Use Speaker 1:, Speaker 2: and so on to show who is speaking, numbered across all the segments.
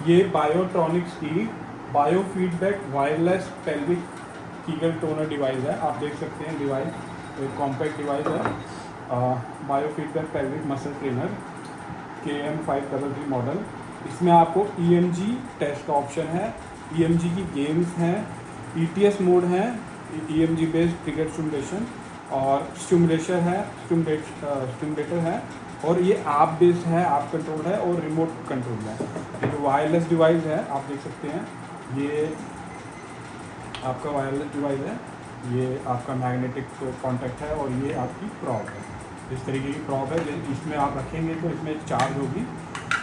Speaker 1: ये बायोट्रॉनिक्स की bio feedback wireless pelvic Kegel toner device है। आप देख सकते हैं डिवाइस एक कॉम्पैक्ट डिवाइस है, bio feedback pelvic muscle trainer KM533 model. इसमें आपको EMG टेस्ट का ऑप्शन है, EMG की गेम्स हैं, ETS मोड है, EMG बेस्ड ट्रिगर स्टिमुलेशन और स्टिमुलेटर है, और ये ऐप बेस्ड है, ऐप कंट्रोल है और रिमोट कंट्रोल है। ये जो वायरलेस डिवाइस है आप देख सकते हैं, ये आपका वायरलेस डिवाइस है, ये आपका मैग्नेटिक कॉन्टैक्ट है और ये आपकी प्रॉप है। इस तरीके की प्रॉप है, इसमें आप रखेंगे तो इसमें चार्ज होगी,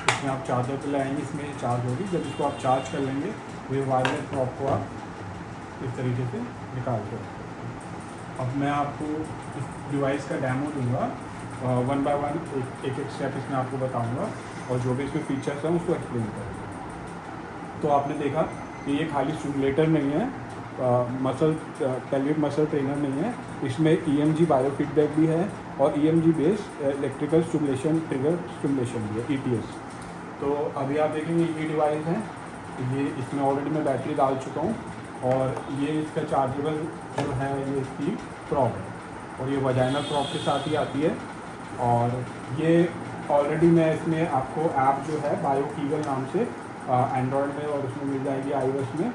Speaker 1: इसमें आप चार्जर पे लाएंगे, इसमें चार्ज होगी। जब इसको आप चार्ज कर लेंगे तो ये वायरलेस प्रॉप को आप इस तरीके से निकाल के रखेंगे। अब मैं आपको इस डिवाइस का डेमो दूंगा, 1 बाय 1 एक स्टेप इसमें आपको बताऊंगा और जो भी इसमें फीचर्स हैं उसको एक्सप्लेन करेंगे। तो आपने देखा कि ये खाली स्टिमुलेटर नहीं है, मसल पेल्विक मसल ट्रेनर नहीं है, इसमें EMG बायोफीडबैक भी है और EMG based electrical stimulation trigger stimulation भी है, ETS। तो अभी आप देखेंगे ये डिवाइस है, ये इसमें ऑलरेडी मैं बैटरी डाल चुका हूँ और ये इसका चार्जेबल जो है ये इसकी प्रॉप है और ये वजाइनल प्रॉप के साथ ही आती है। और ये ऑलरेडी मैं इसमें आपको ऐप जो है बायो कीगल नाम से एंड्रॉयड में और उसमें मिल जाएगी iOS में,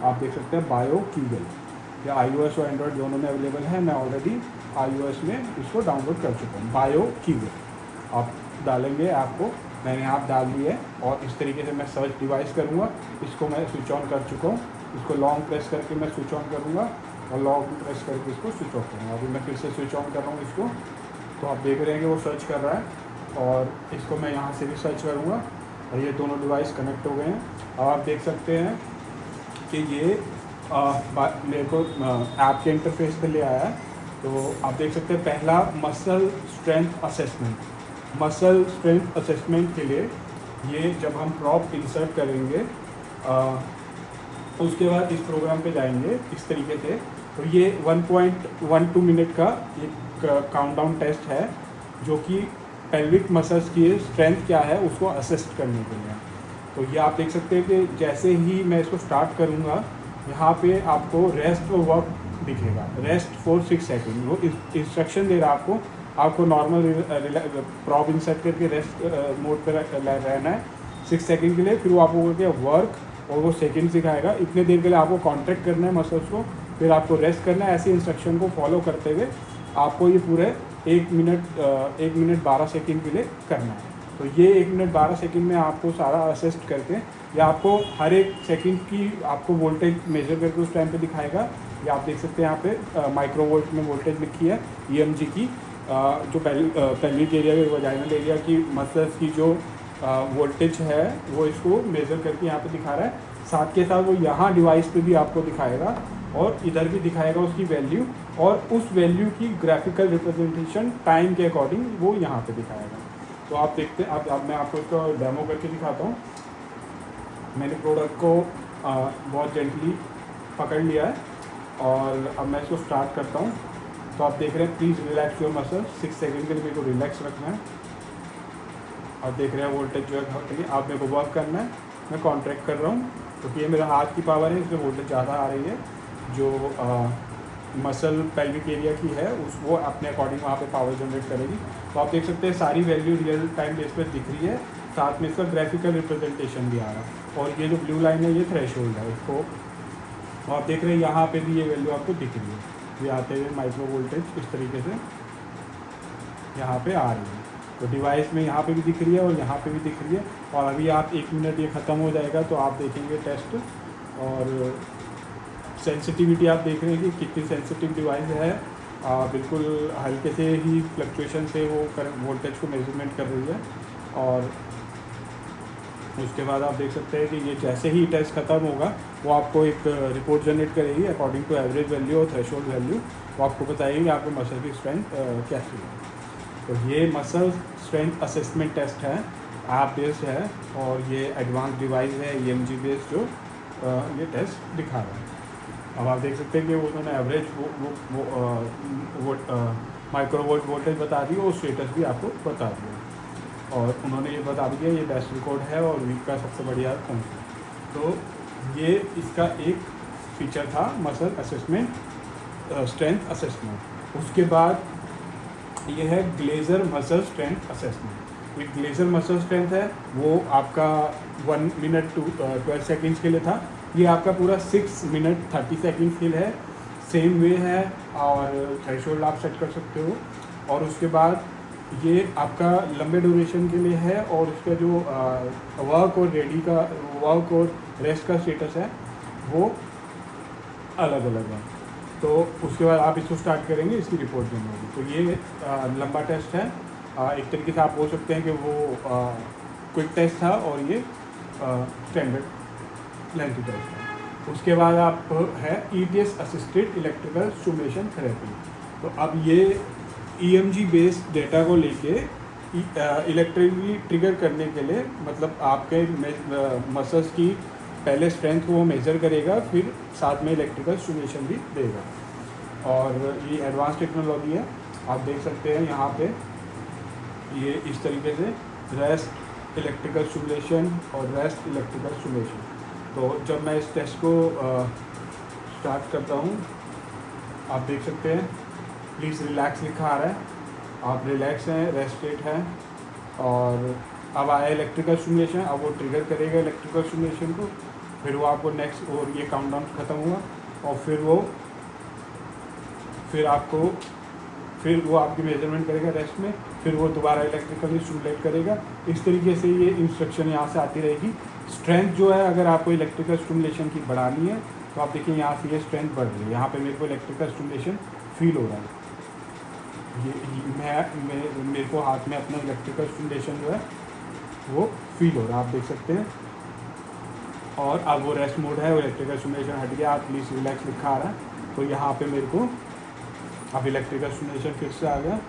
Speaker 1: आप देख सकते हैं बायो कीगल, या iOS और एंड्रॉयड दोनों में अवेलेबल है। मैं ऑलरेडी iOS में इसको डाउनलोड कर चुका हूँ। बायो कीगल आप डालेंगे ऐप को, मैंने ऐप डाल दी है और इस तरीके से मैं सर्च डिवाइस करूँगा, इसको मैं स्विच ऑन कर चुका हूँ। इसको लॉन्ग प्रेस करके मैं स्विच ऑन करूँगा और लॉन्ग प्रेस करके इसको स्विच ऑफ करूँगा। अभी मैं फिर से स्विच ऑन कर रहा हूँ इसको, तो आप देख रहे हैं कि वो सर्च कर रहा है और इसको मैं यहाँ से भी सर्च करूँगा और ये दोनों डिवाइस कनेक्ट हो गए हैं। अब आप देख सकते हैं कि ये मेरे को ऐप के इंटरफेस पे ले आया है। तो आप देख सकते हैं पहला मसल स्ट्रेंथ असेसमेंट के लिए ये जब हम प्रॉप इंसर्ट करेंगे उसके बाद इस प्रोग्राम पे जाएंगे इस तरीके से, तो ये 1.12 मिनट का एक काउंटडाउन टेस्ट है जो कि पेल्विक मसल्स की स्ट्रेंथ क्या है उसको असेस्ट करने के लिए। तो ये आप देख सकते हैं कि जैसे ही मैं इसको स्टार्ट करूँगा यहाँ पे आपको रेस्ट और वर्क दिखेगा, रेस्ट फॉर 6 सेकेंड। वो इंस्ट्रक्शन दे रहा है आपको नॉर्मल प्रॉप इंसर्ट करके रेस्ट मोड पर रहना है 6 सेकेंड के लिए, फिर वो आपको बोलते हैं वर्क और वो सेकेंड सिखाएगा, इतने देर के लिए आपको कॉन्ट्रैक्ट करना है मसल्स को, फिर आपको रेस्ट करना है। ऐसे इंस्ट्रक्शन को फॉलो करते हुए आपको ये पूरे 1 मिनट 12 सेकेंड के लिए करना है। तो ये 1 मिनट 12 सेकेंड में आपको सारा असिस्ट करके या आपको हर एक सेकेंड की आपको वोल्टेज मेजर करके उस टाइम पे दिखाएगा। या आप देख सकते हैं यहाँ पे माइक्रो वोल्ट में वोल्टेज लिखी है EMG की, जो पेल्विक एरिया वजाइनल एरिया की मसल्स की जो वोल्टेज है वो इसको मेज़र करके यहाँ पे दिखा रहा है। साथ के साथ वो यहाँ डिवाइस पे भी आपको दिखाएगा और इधर भी दिखाएगा उसकी वैल्यू, और उस वैल्यू की ग्राफिकल रिप्रेजेंटेशन टाइम के अकॉर्डिंग वो यहाँ पे दिखाएगा। तो आप देखते हैं, अब मैं आपको इसको डेमो करके दिखाता हूँ। मैंने प्रोडक्ट को बहुत जेंटली पकड़ लिया है और अब मैं इसको स्टार्ट करता हूँ। तो आप देख रहे हैं please relax your muscle, 6 second के लिए मेरे को रिलैक्स रखना है। आप देख रहे हैं वोल्टेज जो है आप मेरे को वर्क करना है, मैं कॉन्ट्रैक्ट कर रहा हूँ क्योंकि ये मेरा हाथ की पावर है, इसमें वोल्टेज ज़्यादा आ रही है। जो मसल पेल्विक एरिया की है वो अपने अकॉर्डिंग वहाँ पे पावर जनरेट करेगी। तो आप देख सकते हैं सारी वैल्यू रियल टाइम बेस पर दिख रही है, साथ में इसका ग्राफिकल रिप्रेजेंटेशन भी आ रहा है। और ये जो ब्लू लाइन है ये थ्रेशोल्ड है इसको, तो आप देख रहे हैं यहाँ पे भी ये वैल्यू आपको दिख रही है, ये आते हुए माइक्रो वोल्टेज इस तरीके से यहाँ पे आ रही है। तो डिवाइस में यहाँ पे भी दिख रही है और यहाँ पे भी दिख रही है। और अभी आप 1 मिनट ये ख़त्म हो जाएगा तो आप देखेंगे टेस्ट, और सेंसिटिविटी आप देख रहे हैं कि कितनी सेंसिटिव डिवाइस है। बिल्कुल हल्के से ही फ्लक्चुएशन से वो वोल्टेज को मेजरमेंट कर रही है। और उसके बाद आप देख सकते हैं कि ये जैसे ही टेस्ट ख़त्म होगा वो आपको एक रिपोर्ट जनरेट करेगी अकॉर्डिंग टू एवरेज वैल्यू और थ्रेशोल्ड वैल्यू। वो आपको बताएगी कि आपको मसल की स्ट्रेंथ कैसी है। तो ये मसल स्ट्रेंथ असेसमेंट टेस्ट है, ऐप बेस्ड है और ये एडवांस डिवाइस है EMG बेस्ड जो ये टेस्ट दिखा रहा है। अब आप देख सकते हैं कि उन्होंने एवरेज वो माइक्रो वोल्ट वोल्टेज बता दी और स्टेटस भी आपको बता दिया। और उन्होंने ये बता दिया ये बेस्ट रिकॉर्ड है और वीक का सबसे बढ़िया कौन सा। तो ये इसका एक फीचर था मसल असेसमेंट, स्ट्रेंथ असेसमेंट। उसके बाद ये है ग्लेजर मसल स्ट्रेंथ असेसमेंट। ये ग्लेजर मसल स्ट्रेंथ है वो आपका 1 मिनट 12 सेकेंड्स के लिए था। ये आपका पूरा 6 मिनट 30 सेकेंड्स के लिए है। सेम वे है और थ्रेशोल्ड आप सेट कर सकते हो। और उसके बाद ये आपका लंबे ड्यूरेशन के लिए है और उसका जो वर्क और रेडी का वर्क और रेस्ट का स्टेटस है वो अलग अलग है। तो उसके बाद आप इसको स्टार्ट करेंगे, इसकी रिपोर्ट देनी होगी। तो ये लंबा टेस्ट है। एक तरीके से आप बोल सकते हैं कि वो क्विक टेस्ट था और ये स्टैंडर्ड लेंथ टेस्ट है। उसके बाद आप है ETS assisted electrical stimulation therapy. तो अब ये EMG बेस्ड डेटा को लेके इलेक्ट्रिकली ट्रिगर करने के लिए, मतलब आपके मसल्स की पहले स्ट्रेंथ को वो मेज़र करेगा, फिर साथ में इलेक्ट्रिकल स्टिमुलेशन भी देगा। और ये एडवांस टेक्नोलॉजी है। आप देख सकते हैं यहाँ पे ये इस तरीके से रेस्ट इलेक्ट्रिकल स्टिमुलेशन और रेस्ट इलेक्ट्रिकल स्टिमुलेशन। तो जब मैं इस टेस्ट को स्टार्ट करता हूँ, आप देख सकते हैं प्लीज़ रिलैक्स लिखा आ रहा है। आप रिलैक्स हैं, रेस्ट स्टेट है। और अब आया इलेक्ट्रिकल स्टिमुलेशन। अब वो ट्रिगर करेगा इलेक्ट्रिकल स्टिमुलेशन को, फिर वो आपको नेक्स्ट और ये काउंटडाउन ख़त्म हुआ और फिर वो आपकी मेजरमेंट करेगा रेस्ट में, फिर वो दोबारा इलेक्ट्रिकली स्टिमुलेट करेगा। इस तरीके से ये इंस्ट्रक्शन यहाँ से आती रहेगी। स्ट्रेंथ जो है, अगर आपको इलेक्ट्रिकल स्टिमुलेशन की बढ़ानी है तो आप देखिए यहाँ से ये स्ट्रेंथ बढ़ रही है। यहाँ पे मेरे को इलेक्ट्रिकल स्टिमुलेशन फील हो रहा है। मेरे को हाथ में अपना इलेक्ट्रिकल स्टिमुलेशन जो है वो फील हो रहा है, आप देख सकते हैं। और अब वो रेस्ट मोड है, वो इलेक्ट्रिकल स्टिमुलेशन हट गया, आप प्लीज़ रिलैक्स लिखा आ रहा है। तो यहाँ पे मेरे को अब इलेक्ट्रिकल स्टिमुलेशन फिर से आ गया।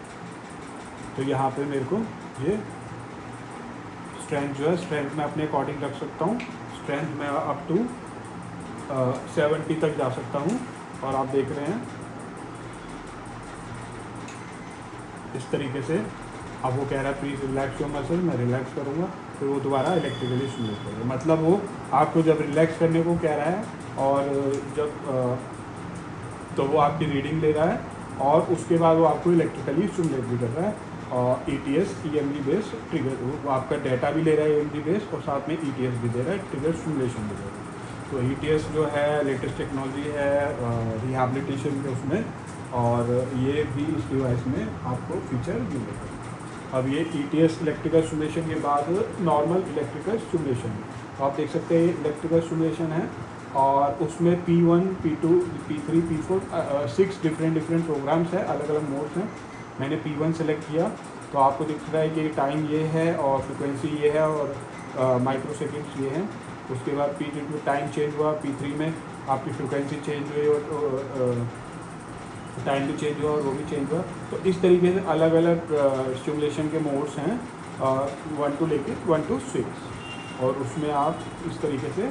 Speaker 1: तो यहाँ पे मेरे को ये स्ट्रेंथ जो है, स्ट्रेंथ मैं अपने अकॉर्डिंग रख सकता हूँ। स्ट्रेंथ मैं अप टू 70 तक जा सकता हूँ। और आप देख रहे हैं इस तरीके से। अब वो कह रहा है प्लीज़ रिलैक्स योर मसल, मैं रिलैक्स करूँगा, फिर वो दोबारा इलेक्ट्रिकली स्टिमुलेट करेगा। मतलब वो आपको जब रिलैक्स करने को कह रहा है और जब तो वो आपकी रीडिंग ले रहा है और उसके बाद वो आपको इलेक्ट्रिकली स्टिमुलेट भी कर रहा है। और ETS EMG बेस्ड ट्रिगर, वो आपका डाटा भी ले रहा है EMG बेस्ड और साथ में ETS भी दे रहा है, ट्रिगर स्टिमुलेशन भी दे रहा है। तो ETS जो है लेटेस्ट टेक्नोलॉजी है रिहैबिलिटेशन के उसमें, और ये भी इस डिवाइस में आपको फीचर मिलेगा। अब ये ETS इलेक्ट्रिकल स्टिमुलेशन के बाद नॉर्मल इलेक्ट्रिकल स्टिमुलेशन, तो आप देख सकते हैं इलेक्ट्रिकल स्टिमुलेशन है और उसमें P1 P2 P3 P4 6 different programmes हैं, अलग अलग मोड्स हैं। मैंने P1 सेलेक्ट किया तो आपको दिख रहा है कि टाइम ये है और फ्रिक्वेंसी ये है और माइक्रो सेकेंड्स ये हैं। उसके बाद P2 में टाइम चेंज हुआ, P3 में आपकी फ्रिक्वेंसी चेंज हुई और टाइम भी चेंज हुआ और वो भी चेंज हुआ। तो इस तरीके से अलग अलग स्टिमुलेशन के मोड्स हैं 1 to लेके 1 to 6, और उसमें आप इस तरीके से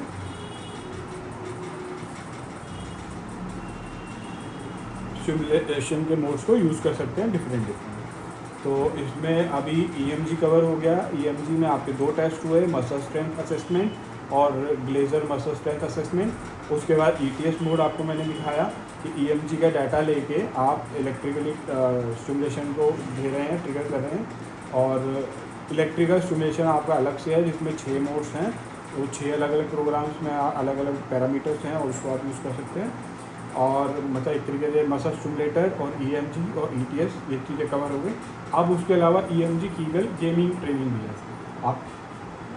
Speaker 1: स्टिमुलेशन के मोड्स को यूज़ कर सकते हैं डिफरेंट। तो इसमें अभी EMG कवर हो गया। EMG में आपके 2 टेस्ट हुए, मसल स्ट्रेंथ असेसमेंट और ग्लेजर मसल स्ट्रेंथ असेसमेंट। उसके बाद ETS मोड आपको मैंने दिखाया कि EMG का डाटा लेके आप इलेक्ट्रिकली स्टिमुलेशन को दे रहे हैं, ट्रिगर कर रहे हैं। और इलेक्ट्रिकल स्टिमुलेशन आपका अलग से है जिसमें 6 मोड्स हैं, वो 6 अलग अलग प्रोग्राम्स में अलग अलग पैरामीटर्स हैं और उसको आप यूज़ कर सकते हैं। और मतलब एक तरीके से मसल स्टिमुलेटर और EMG और ETS ये चीज़ें कवर हो गई। अब उसके अलावा EMG कीगल गेमिंग ट्रेनिंग भी है। आप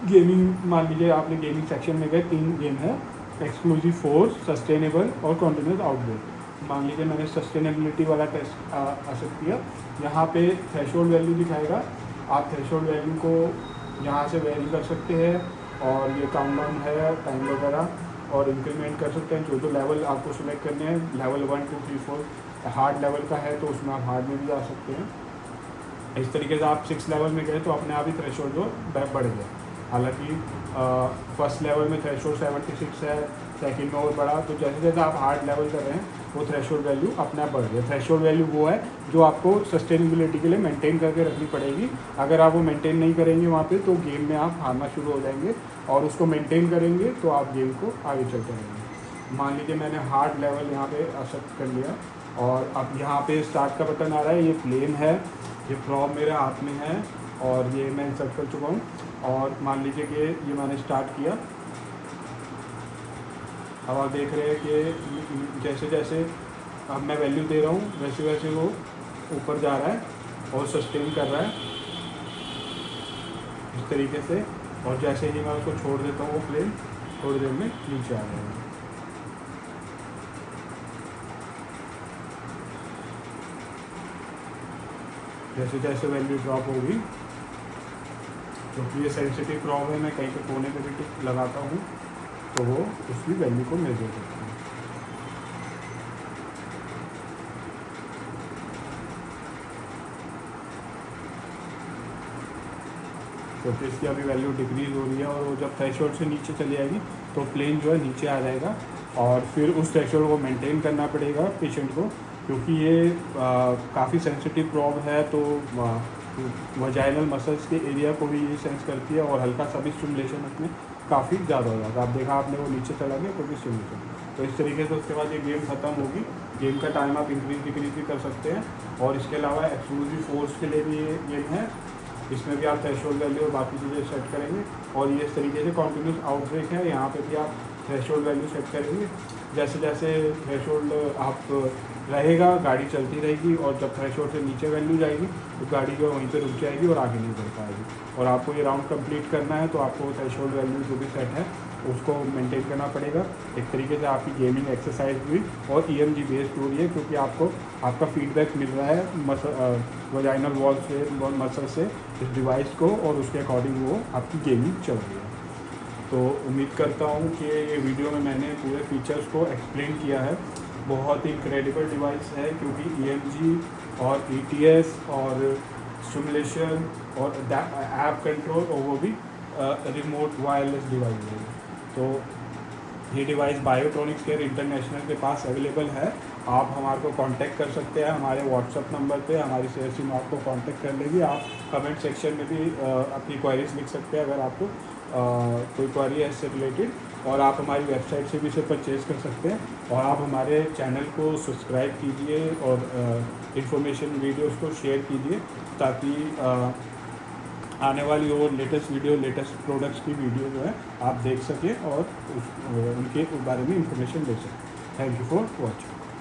Speaker 1: गेमिंग, मान लीजिए आपने गेमिंग सेक्शन में गए, 3 गेम है, एक्सक्लूसिव फोर्स, सस्टेनेबल और कॉन्टिन्यूस आउटब्रेक। मान लीजिए मैंने सस्टेनेबिलिटी वाला टेस्ट एक्सेप्ट किया। यहाँ पे थ्रेशोल्ड वैल्यू दिखाएगा, आप थ्रेशोल्ड वैल्यू को यहाँ से वेरी कर सकते हैं और ये काउंटडाउन है टाइम वगैरह, और इंक्रीमेंट कर सकते हैं। जो लेवल आपको सिलेक्ट करने हैं, लेवल 1 2 3 4 हार्ड लेवल का है तो उसमें आप हार्ड में भी जा सकते हैं। इस तरीके से आप 6 लेवल में गए तो अपने आप ही थ्रेशोल्ड जो बढ़ गया। हालांकि फर्स्ट लेवल में थ्रेशोल्ड 76 है, सेकंड में और बढ़ा, तो जैसे जैसे आप हार्ड लेवल कर रहे हैं वो थ्रेशोल्ड वैल्यू अपने आप बढ़ रही है। थ्रेशोल्ड वैल्यू वो है जो आपको सस्टेनेबिलिटी के लिए मेंटेन करके रखनी पड़ेगी। अगर आप वो मेंटेन नहीं करेंगे वहाँ पे तो गेम में आप हारना शुरू हो जाएंगे, और उसको मेंटेन करेंगे तो आप गेम को आगे चलते रहेंगे। मान लीजिए मैंने हार्ड लेवल यहाँ पे एक्सेप्ट कर लिया, और अब यहाँ पे स्टार्ट का बटन आ रहा है, ये प्लेन है, ये प्रॉब मेरे हाथ में है, और ये मैं इंसर्ट कर चुका हूँ। और मान लीजिए कि ये मैंने स्टार्ट किया, अब आप देख रहे हैं कि जैसे जैसे अब मैं वैल्यू दे रहा हूँ वैसे वैसे वो ऊपर जा रहा है और सस्टेन कर रहा है इस तरीके से। और जैसे ही मैं उसको छोड़ देता हूँ वो प्लेन थोड़ी देर में नीचे आ जाएगा। जैसे जैसे वैल्यू ड्रॉप होगी, क्योंकि ये सेंसिटिव प्रॉब है, मैं कहीं पे कोने पे भी टिक लगाता हूँ तो वो उसकी वैल्यू को मेजर करता है। क्योंकि इसकी अभी वैल्यू डिक्रीज़ हो रही है, और वो जब थ्रेशोल्ड से नीचे चली जाएगी तो प्लेन जो है नीचे आ जाएगा, और फिर उस थ्रेशोल्ड को मेंटेन करना पड़ेगा पेशेंट को, क्योंकि ये काफ़ी सेंसिटिव प्रॉब है। तो वजाइनल मसल्स के एरिया को भी ये सेंस करती है, और हल्का सा भी स्टिमुलेशन उसमें काफ़ी ज़्यादा हो जाता है। आप देखा आपने वो नीचे चला गया तो भी स्टिमुलेशन, तो इस तरीके से उसके बाद ये गेम ख़त्म होगी। गेम का टाइम आप इंक्रीज डिक्रीज भी कर सकते हैं, और इसके अलावा एक्सक्लूसिव फोर्स के लिए भी ये गेम है, इसमें भी आप थ्रेशोल्ड वैल्यू और बाकी चीज़ें सेट करेंगे। और ये इस तरीके से कॉन्टिन्यूस आउटब्रेक है, यहाँ पे भी आप थ्रेशोल्ड वैल्यू सेट करेंगे। जैसे जैसे थ्रेशोल्ड आप रहेगा गाड़ी चलती रहेगी, और जब थ्रेशोल्ड से नीचे वैल्यू जाएगी तो गाड़ी जो वहीं पे रुक जाएगी और आगे नहीं बढ़ पाएगी। और आपको ये राउंड कंप्लीट करना है तो आपको थ्रेशोल्ड वैल्यू जो भी सेट है उसको मेंटेन करना पड़ेगा। एक तरीके से आपकी गेमिंग एक्सरसाइज भी और EMG बेस्ड हो रही है, क्योंकि आपको आपका फीडबैक मिल रहा है वजाइनल वॉल से, मसल से इस डिवाइस को, और उसके अकॉर्डिंग वो आपकी गेमिंग चल रही है। तो उम्मीद करता हूँ कि ये वीडियो में मैंने पूरे फीचर्स को एक्सप्लेन किया है। बहुत ही इनक्रेडिबल डिवाइस है, क्योंकि EMG और ETS और स्टिमुलेशन और ऐप कंट्रोल, और वो भी रिमोट वायरलेस डिवाइस है। तो ये डिवाइस बायोट्रॉनिक्स केयर इंटरनेशनल के पास अवेलेबल है। आप हमारे को कांटेक्ट कर सकते हैं, हमारे व्हाट्सअप नंबर पे हमारी सेल्स टीम आपको कांटेक्ट कर लेगी। आप कमेंट सेक्शन में भी अपनी क्वेरीज लिख सकते हैं अगर आपको कोई क्वेरी है इससे रिलेटेड, और आप हमारी वेबसाइट से भी इसे परचेज़ कर सकते हैं। और आप हमारे चैनल को सब्सक्राइब कीजिए और इन्फॉर्मेशन वीडियोज़ को शेयर कीजिए, ताकि आने वाली और लेटेस्ट वीडियो, लेटेस्ट प्रोडक्ट्स की वीडियो जो है आप देख सकें और उनके बारे में इंफॉर्मेशन ले सकें। Thank you for watching.